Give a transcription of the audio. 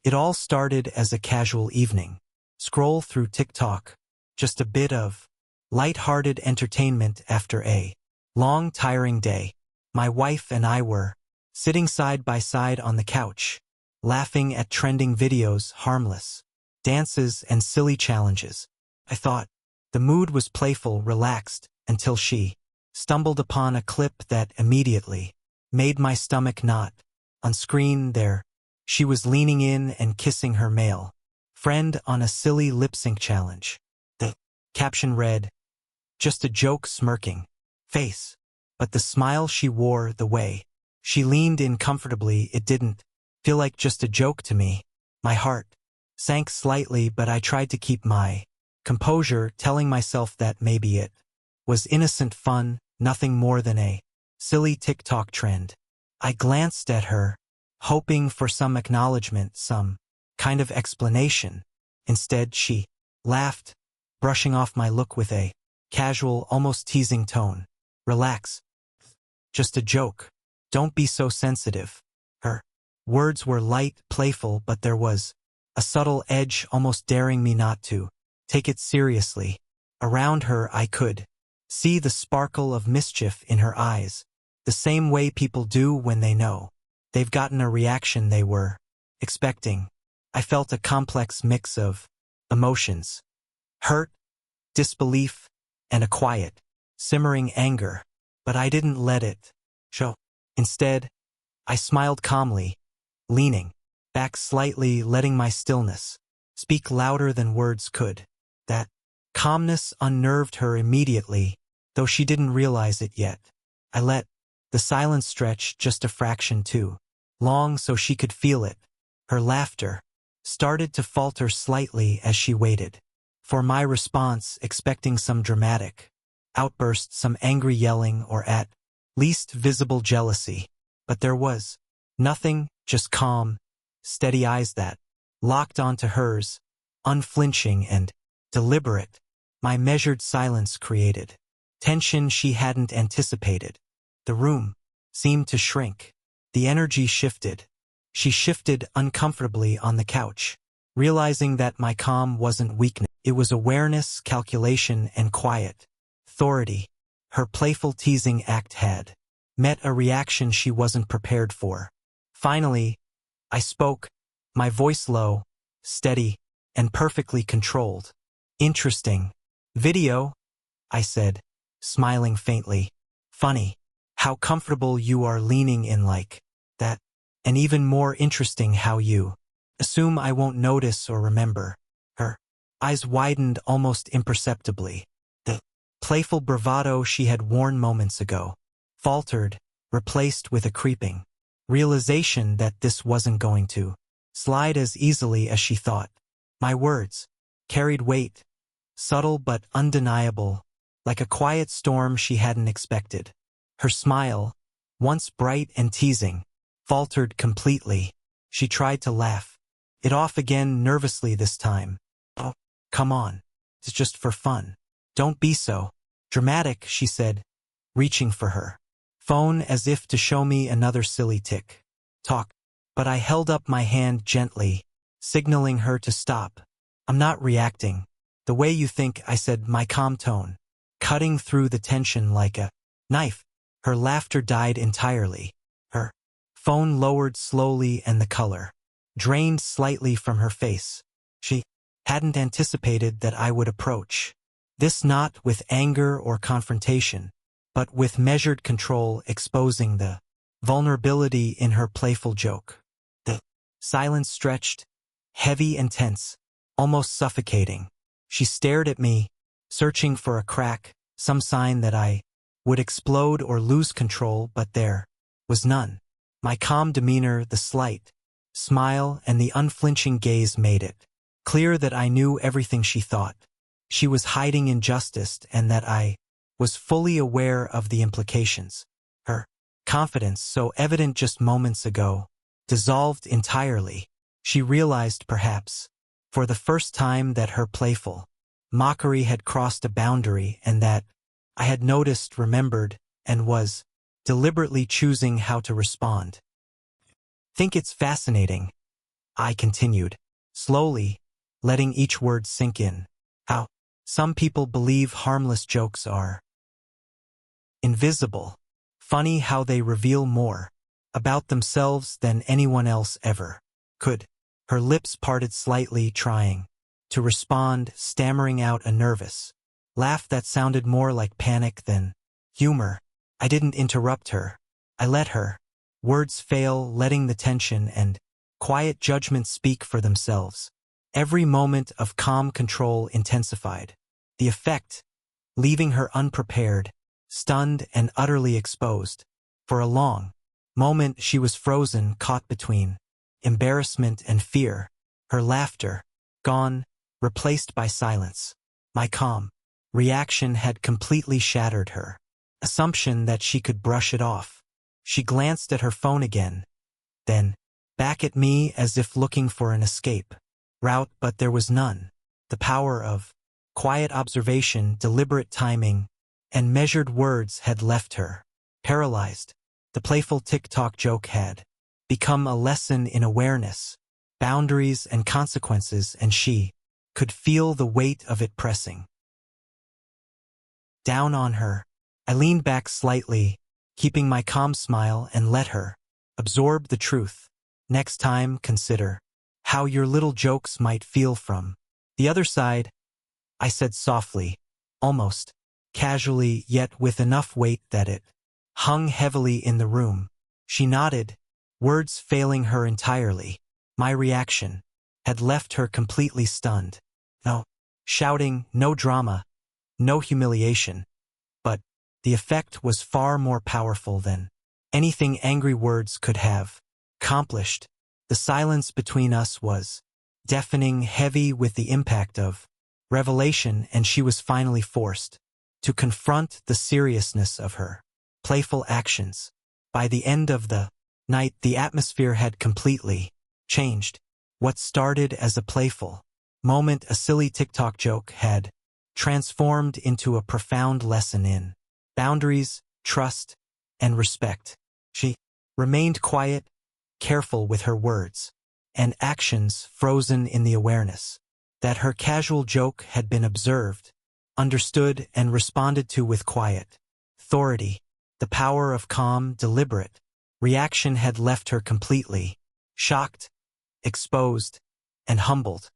It all started as a casual evening. Scroll through TikTok. Just a bit of light-hearted entertainment after a long, tiring day. My wife and I were sitting side by side on the couch, laughing at trending videos, harmless dances and silly challenges. I thought the mood was playful, relaxed, until she stumbled upon a clip that immediately made my stomach knot. On screen there, she was leaning in and kissing her male friend on a silly lip-sync challenge. The caption read, "Just a joke," smirking face. But the smile she wore, the way she leaned in comfortably, it didn't feel like just a joke to me. My heart sank slightly, but I tried to keep my composure, telling myself that maybe it was innocent fun, nothing more than a silly TikTok trend. I glanced at her, hoping for some acknowledgement, some kind of explanation. Instead, she laughed, brushing off my look with a casual, almost teasing tone. "Relax. Just a joke. Don't be so sensitive." Her words were light, playful, but there was a subtle edge, almost daring me not to take it seriously. Around her, I could see the sparkle of mischief in her eyes, the same way people do when they know they've gotten a reaction they were expecting. I felt a complex mix of emotions: hurt, disbelief, and a quiet, simmering anger. But I didn't let it show. Instead, I smiled calmly, leaning back slightly, letting my stillness speak louder than words could. That calmness unnerved her immediately, though she didn't realize it yet. I let the silence stretch just a fraction too long so she could feel it. Her laughter started to falter slightly as she waited for my response, expecting some dramatic outburst, some angry yelling, or at least visible jealousy. But there was nothing, just calm, steady eyes that locked onto hers, unflinching and deliberate. My measured silence created tension she hadn't anticipated. The room seemed to shrink. The energy shifted. She shifted uncomfortably on the couch, realizing that my calm wasn't weakness. It was awareness, calculation, and quiet authority. Her playful teasing act had met a reaction she wasn't prepared for. Finally, I spoke, my voice low, steady, and perfectly controlled. "Interesting video," I said, smiling faintly. "Funny how comfortable you are leaning in like that, and even more interesting how you assume I won't notice or remember." Her eyes widened almost imperceptibly. The playful bravado she had worn moments ago faltered, replaced with a creeping realization that this wasn't going to slide as easily as she thought. My words carried weight, subtle but undeniable, like a quiet storm she hadn't expected. Her smile, once bright and teasing, faltered completely. She tried to laugh it off again, nervously this time. "Oh, come on. It's just for fun. Don't be so dramatic," she said, reaching for her phone as if to show me another silly talk. But I held up my hand gently, signaling her to stop. "I'm not reacting the way you think," I said, my calm tone cutting through the tension like a knife. Her laughter died entirely. Her phone lowered slowly and the color drained slightly from her face. She hadn't anticipated that I would approach this not with anger or confrontation, but with measured control, exposing the vulnerability in her playful joke. The silence stretched, heavy and tense, almost suffocating. She stared at me, searching for a crack, some sign that I would explode or lose control, but there was none. My calm demeanor, the slight smile, and the unflinching gaze made it clear that I knew everything she thought. She was hiding injustice, and that I was fully aware of the implications. Her confidence, so evident just moments ago, dissolved entirely. She realized, perhaps for the first time, that her playful mockery had crossed a boundary, and that I had noticed, remembered, and was deliberately choosing how to respond. "Think it's fascinating," I continued, slowly, letting each word sink in. How some people believe harmless jokes are invisible. Funny how they reveal more about themselves than anyone else ever could. Her lips parted slightly, trying to respond, stammering out a nervous laugh that sounded more like panic than humor. I didn't interrupt her. I let her words fail, letting the tension and quiet judgment speak for themselves. Every moment of calm control intensified the effect, leaving her unprepared, stunned, and utterly exposed. For a long moment she was frozen, caught between embarrassment and fear, her laughter gone, replaced by silence. My calm reaction had completely shattered her assumption that she could brush it off. She glanced at her phone again, then back at me as if looking for an escape route, but there was none. The power of quiet observation, deliberate timing, and measured words had left her paralyzed. The playful TikTok joke had become a lesson in awareness, boundaries, and consequences, and she could feel the weight of it pressing down on her. I leaned back slightly, keeping my calm smile, and let her absorb the truth. Next time, consider how your little jokes might feel from the other side, I said softly, almost casually, yet with enough weight that it hung heavily in the room. She nodded, words failing her entirely. My reaction had left her completely stunned. No shouting, no drama, no humiliation. But the effect was far more powerful than anything angry words could have accomplished. The silence between us was deafening, heavy with the impact of revelation, and she was finally forced to confront the seriousness of her playful actions. By the end of the night, the atmosphere had completely changed. What started as a playful moment, a silly TikTok joke, had transformed into a profound lesson in boundaries, trust, and respect. She remained quiet, careful with her words and actions, frozen in the awareness that her casual joke had been observed, understood, and responded to with quiet authority. The power of calm, deliberate reaction had left her completely shocked, exposed, and humbled.